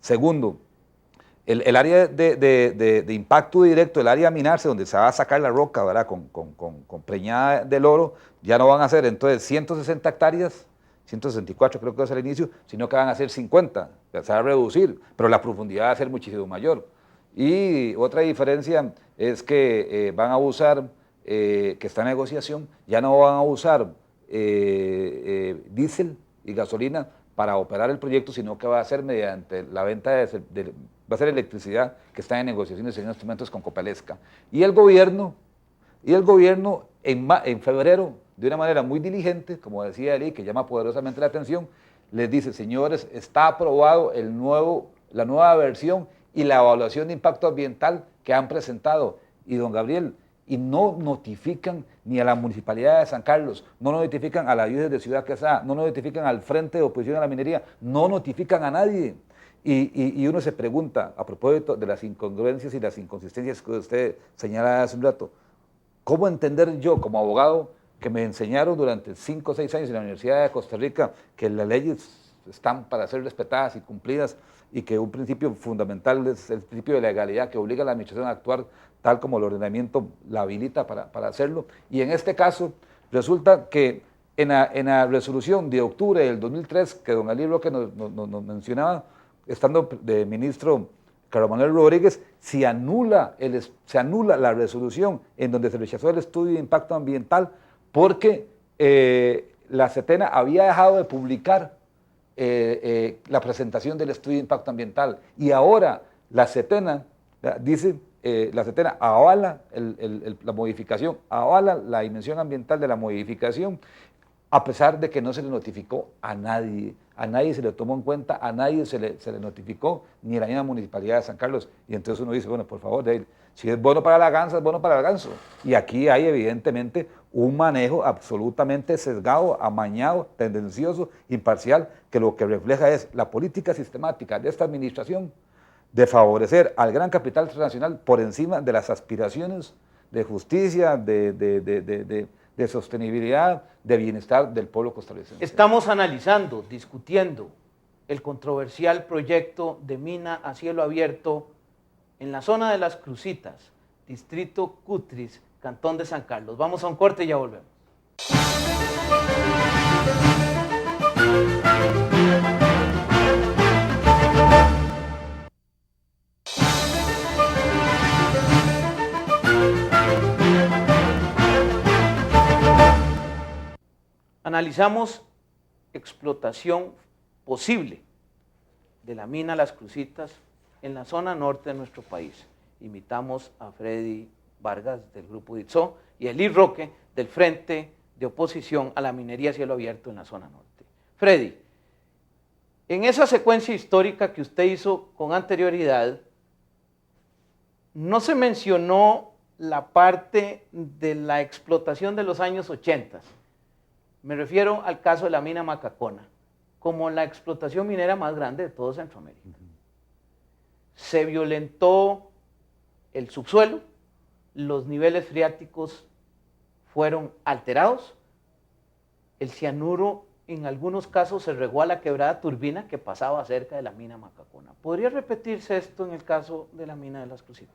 Segundo, el área de impacto directo, el área a minarse, donde se va a sacar la roca, ¿verdad? Con preñada del oro, ya no van a ser entonces 160 hectáreas, 164 creo que es el inicio, sino que van a ser 50, se va a reducir, pero la profundidad va a ser muchísimo mayor. Y otra diferencia es que van a usar, que está en negociación, ya no van a usar diésel y gasolina para operar el proyecto, sino que va a ser mediante la venta va a ser electricidad, que está en negociaciones en estos momentos con Copelesca. Y el gobierno en febrero, de una manera muy diligente, como decía Eli, que llama poderosamente la atención, les dice, señores, está aprobado la nueva versión y la evaluación de impacto ambiental que han presentado. Y don Gabriel, y no notifican ni a la Municipalidad de San Carlos, no notifican a la Diócesis de Ciudad Quesada, no notifican al Frente de Oposición a la Minería, no notifican a nadie. Y uno se pregunta, a propósito de las incongruencias y las inconsistencias que usted señalaba hace un rato, ¿cómo entender yo como abogado que me enseñaron durante 5 o 6 años en la Universidad de Costa Rica que las leyes están para ser respetadas y cumplidas, y que un principio fundamental es el principio de legalidad que obliga a la administración a actuar tal como el ordenamiento la habilita para hacerlo? Y en este caso resulta que en la resolución de octubre del 2003 que don Ali Roque nos mencionaba, estando de ministro Carlos Manuel Rodríguez, se anula la resolución en donde se rechazó el estudio de impacto ambiental porque la CETENA había dejado de publicar la presentación del estudio de impacto ambiental, y ahora la CETENA dice, la CETENA avala la modificación, avala la dimensión ambiental de la modificación, a pesar de que no se le notificó a nadie se le tomó en cuenta, a nadie se le notificó, ni a la misma Municipalidad de San Carlos. Y entonces uno dice, bueno, por favor, si es bueno para la gansa, es bueno para el ganso. Y aquí hay evidentemente un manejo absolutamente sesgado, amañado, tendencioso, imparcial, que lo que refleja es la política sistemática de esta administración de favorecer al gran capital transnacional por encima de las aspiraciones de justicia, de sostenibilidad, de bienestar del pueblo costarricense. Estamos analizando, discutiendo el controversial proyecto de mina a cielo abierto en la zona de Las Cruzitas, distrito Cutris, cantón de San Carlos. Vamos a un corte y ya volvemos. Analizamos explotación posible de la mina Las Cruzitas en la zona norte de nuestro país. Invitamos a Freddy Vargas del Grupo DITSO y a Eli Roque del Frente de Oposición a la Minería a Cielo Abierto en la zona norte. Freddy, en esa secuencia histórica que usted hizo con anterioridad, no se mencionó la parte de la explotación de los años 80. Me refiero al caso de la mina Macacona, como la explotación minera más grande de todo Centroamérica. Se violentó el subsuelo, los niveles freáticos fueron alterados, el cianuro en algunos casos se regó a la quebrada Turbina que pasaba cerca de la mina Macacona. ¿Podría repetirse esto en el caso de la mina de Las Cruzitas?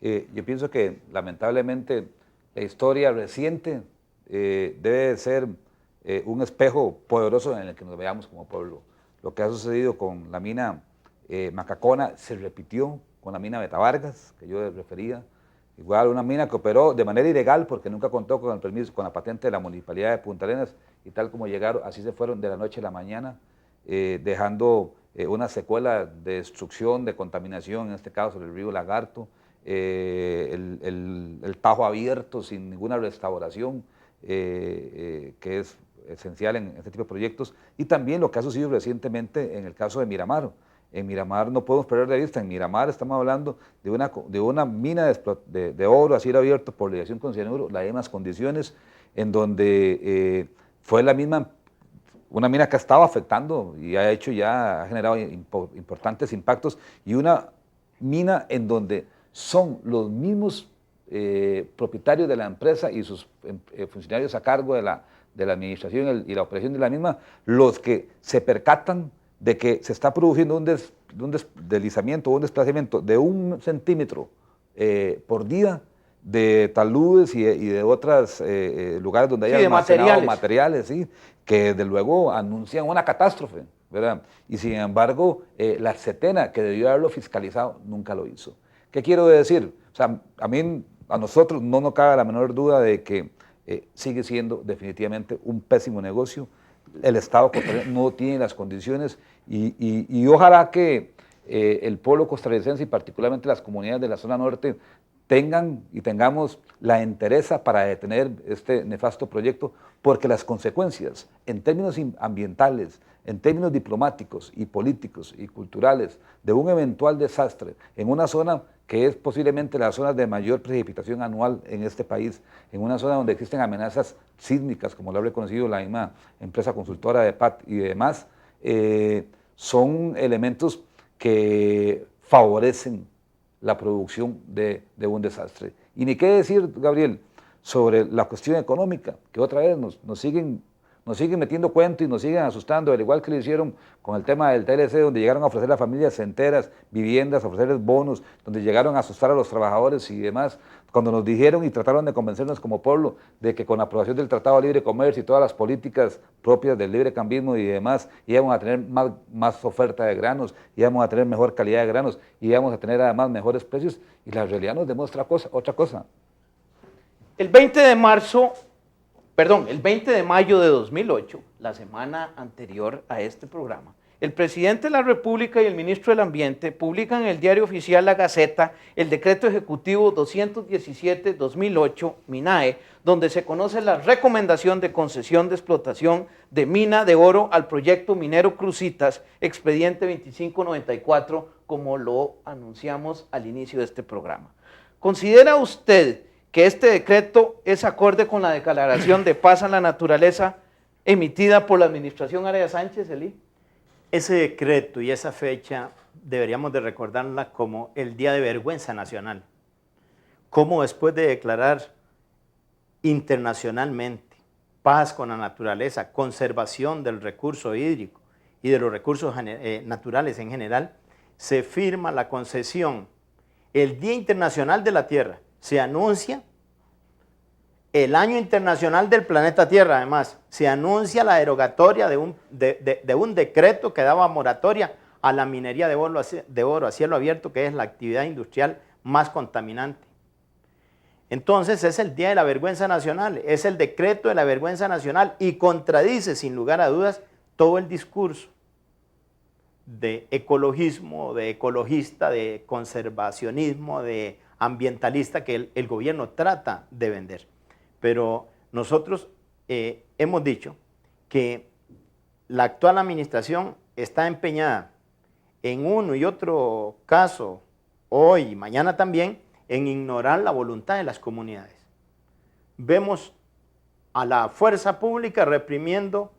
Yo pienso que lamentablemente la historia reciente debe ser un espejo poderoso en el que nos veamos como pueblo. Lo que ha sucedido con la mina Macacona se repitió con la mina Betavargas, que yo refería. Igual una mina que operó de manera ilegal porque nunca contó con el permiso, con la patente de la Municipalidad de Punta Arenas, y tal como llegaron, así se fueron de la noche a la mañana, dejando una secuela de destrucción, de contaminación, en este caso sobre el río Lagarto, el Tajo abierto sin ninguna restauración, que es esencial en este tipo de proyectos, y también lo que ha sucedido recientemente en el caso de Miramar. En Miramar no podemos perder de vista, en Miramar estamos hablando de una mina de oro a cielo abierto por ligación con cianuro, las mismas condiciones, en donde fue la misma, una mina que ha estado afectando y ha generado importantes impactos, y una mina en donde son los mismos propietarios de la empresa y sus funcionarios a cargo de la administración y la operación de la misma los que se percatan de que se está produciendo un deslizamiento o un desplazamiento de 1 centímetro por día de taludes y de otros lugares donde hay almacenado materiales, ¿sí? Que desde luego anuncian una catástrofe, ¿verdad? Y sin embargo, la CETENA, que debió haberlo fiscalizado, nunca lo hizo. ¿Qué quiero decir? O sea, a nosotros no nos cabe la menor duda de que sigue siendo definitivamente un pésimo negocio. El Estado costarricense no tiene las condiciones y ojalá que el pueblo costarricense y particularmente las comunidades de la zona norte tengamos la entereza para detener este nefasto proyecto, porque las consecuencias en términos ambientales, en términos diplomáticos y políticos y culturales de un eventual desastre en una zona que es posiblemente la zona de mayor precipitación anual en este país, en una zona donde existen amenazas sísmicas, como lo ha reconocido la misma empresa consultora de PAT y demás, son elementos que favorecen la producción de un desastre. Y ni qué decir, Gabriel, sobre la cuestión económica, que otra vez nos siguen metiendo cuento y nos siguen asustando, al igual que lo hicieron con el tema del TLC, donde llegaron a ofrecer a familias enteras viviendas, a ofrecerles bonos, donde llegaron a asustar a los trabajadores y demás, cuando nos dijeron y trataron de convencernos como pueblo de que con la aprobación del Tratado de Libre Comercio y todas las políticas propias del libre cambismo y demás, íbamos a tener más oferta de granos, íbamos a tener mejor calidad de granos, íbamos a tener además mejores precios, y la realidad nos demuestra otra cosa. El 20 de mayo de 2008, la semana anterior a este programa, el presidente de la República y el ministro del Ambiente publican en el diario oficial La Gaceta el decreto ejecutivo 217-2008, MINAE, donde se conoce la recomendación de concesión de explotación de mina de oro al proyecto minero Cruzitas, expediente 2594, como lo anunciamos al inicio de este programa. ¿Considera usted que este decreto es acorde con la declaración de paz a la naturaleza emitida por la administración Araya Sánchez, Eli? Ese decreto y esa fecha deberíamos de recordarla como el Día de Vergüenza Nacional. Como después de declarar internacionalmente paz con la naturaleza, conservación del recurso hídrico y de los recursos naturales en general, se firma la concesión. El Día Internacional de la Tierra se anuncia, el Año Internacional del Planeta Tierra, además, se anuncia la derogatoria de un decreto que daba moratoria a la minería de oro a cielo abierto, que es la actividad industrial más contaminante. Entonces es el Día de la Vergüenza Nacional, es el decreto de la vergüenza nacional y contradice sin lugar a dudas todo el discurso de ecologismo, de ecologista, de conservacionismo, de ambientalista que el gobierno trata de vender. Pero nosotros hemos dicho que la actual administración está empeñada en uno y otro caso, hoy y mañana también, en ignorar la voluntad de las comunidades. Vemos a la fuerza pública reprimiendo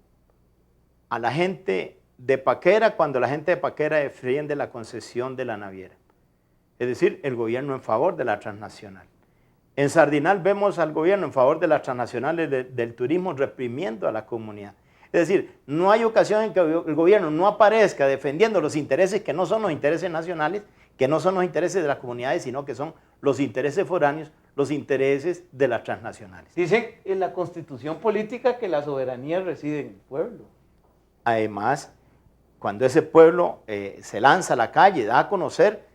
a la gente de Paquera cuando la gente de Paquera defiende la concesión de la naviera. Es decir, el gobierno en favor de la transnacional. En Sardinal vemos al gobierno en favor de las transnacionales del turismo reprimiendo a la comunidad. Es decir, no hay ocasión en que el gobierno no aparezca defendiendo los intereses que no son los intereses nacionales, que no son los intereses de las comunidades, sino que son los intereses foráneos, los intereses de las transnacionales. Dice en la Constitución política que la soberanía reside en el pueblo. Además, cuando ese pueblo se lanza a la calle, da a conocer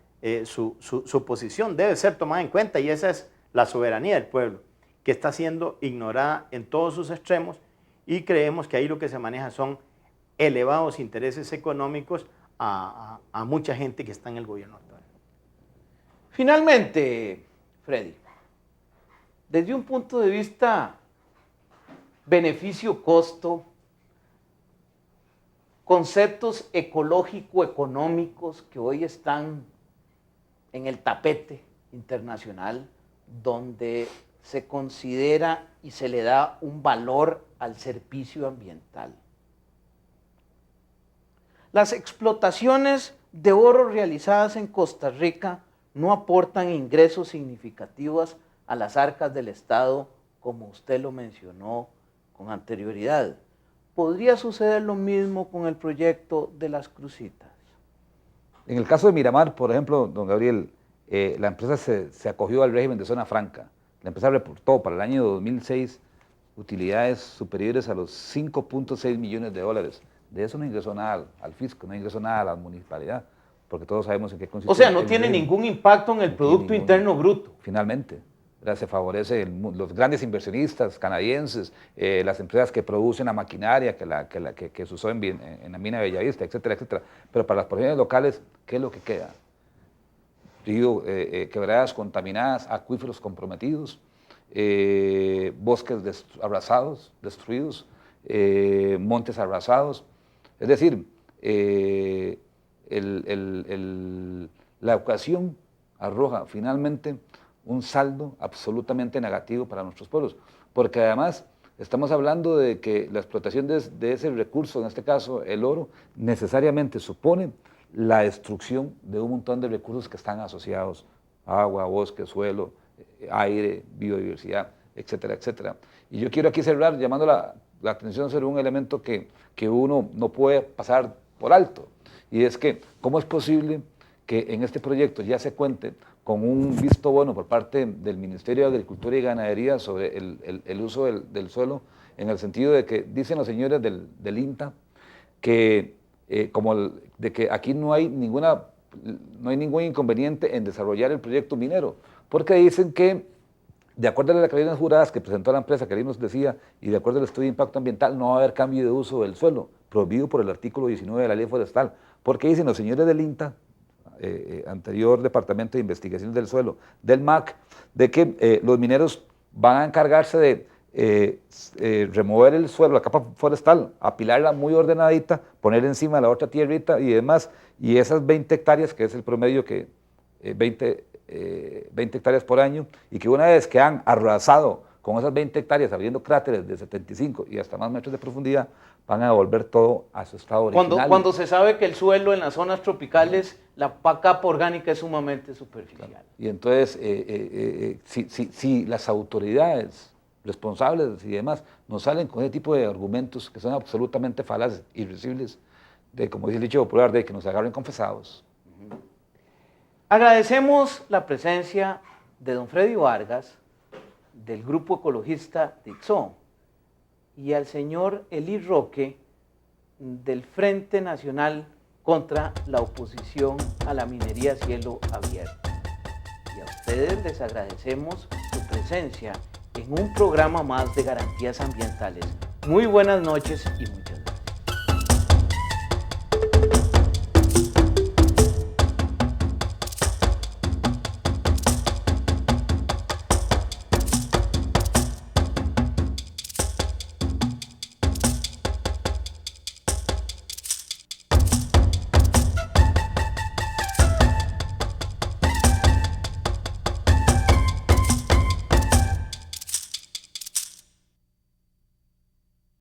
su posición, debe ser tomada en cuenta, y esa es la soberanía del pueblo, que está siendo ignorada en todos sus extremos, y creemos que ahí lo que se maneja son elevados intereses económicos a mucha gente que está en el gobierno actual. Finalmente, Freddy, desde un punto de vista beneficio-costo, conceptos ecológico-económicos que hoy están en el tapete internacional, donde se considera y se le da un valor al servicio ambiental. Las explotaciones de oro realizadas en Costa Rica no aportan ingresos significativos a las arcas del Estado, como usted lo mencionó con anterioridad. ¿Podría suceder lo mismo con el proyecto de Las Cruzitas? En el caso de Miramar, por ejemplo, don Gabriel, la empresa se acogió al régimen de zona franca. La empresa reportó para el año 2006 utilidades superiores a los 5.6 millones de dólares. De eso no ingresó nada al fisco, no ingresó nada a la municipalidad, porque todos sabemos en qué consiste. O sea, no tiene ningún impacto en el Producto Interno Bruto. Finalmente, se favorece los grandes inversionistas canadienses, las empresas que producen la maquinaria que se usó en la mina de Bellavista, etcétera, etcétera. Pero para las poblaciones locales, ¿qué es lo que queda? Río, quebradas contaminadas, acuíferos comprometidos, bosques abrasados, destruidos, montes arrasados. Es decir, la ecuación arroja finalmente un saldo absolutamente negativo para nuestros pueblos, porque además estamos hablando de que la explotación de ese recurso, en este caso el oro, necesariamente supone la destrucción de un montón de recursos que están asociados: agua, bosque, suelo, aire, biodiversidad, etcétera, etcétera. Y yo quiero aquí cerrar llamando la atención sobre un elemento que uno no puede pasar por alto, y es que cómo es posible que en este proyecto ya se cuente con un visto bueno por parte del Ministerio de Agricultura y Ganadería sobre el uso del suelo, en el sentido de que dicen los señores del INTA que de que aquí no hay ningún inconveniente en desarrollar el proyecto minero, porque dicen que, de acuerdo a las declaraciones juradas que presentó la empresa, que ahí nos decía, y de acuerdo al estudio de impacto ambiental, no va a haber cambio de uso del suelo, prohibido por el artículo 19 de la ley forestal, porque dicen los señores del INTA, anterior Departamento de Investigaciones del Suelo, del MAC, de que los mineros van a encargarse de remover el suelo, la capa forestal, apilarla muy ordenadita, poner encima la otra tierrita y demás, y esas 20 hectáreas, que es el promedio que 20 hectáreas por año, y que una vez que han arrasado con esas 20 hectáreas, abriendo cráteres de 75 y hasta más metros de profundidad, van a devolver todo a su estado original. Cuando se sabe que el suelo en las zonas tropicales, la capa orgánica es sumamente superficial. Claro. Y entonces, si las autoridades responsables y demás nos salen con ese tipo de argumentos que son absolutamente falaces, irrisibles, como dice el dicho popular, de que nos agarren confesados. Agradecemos la presencia de don Freddy Vargas, del Grupo Ecologista Tixó, y al señor Eli Roque, del Frente Nacional contra la Oposición a la Minería a Cielo Abierto. Y a ustedes les agradecemos su presencia en un programa más de Garantías Ambientales. Muy buenas noches y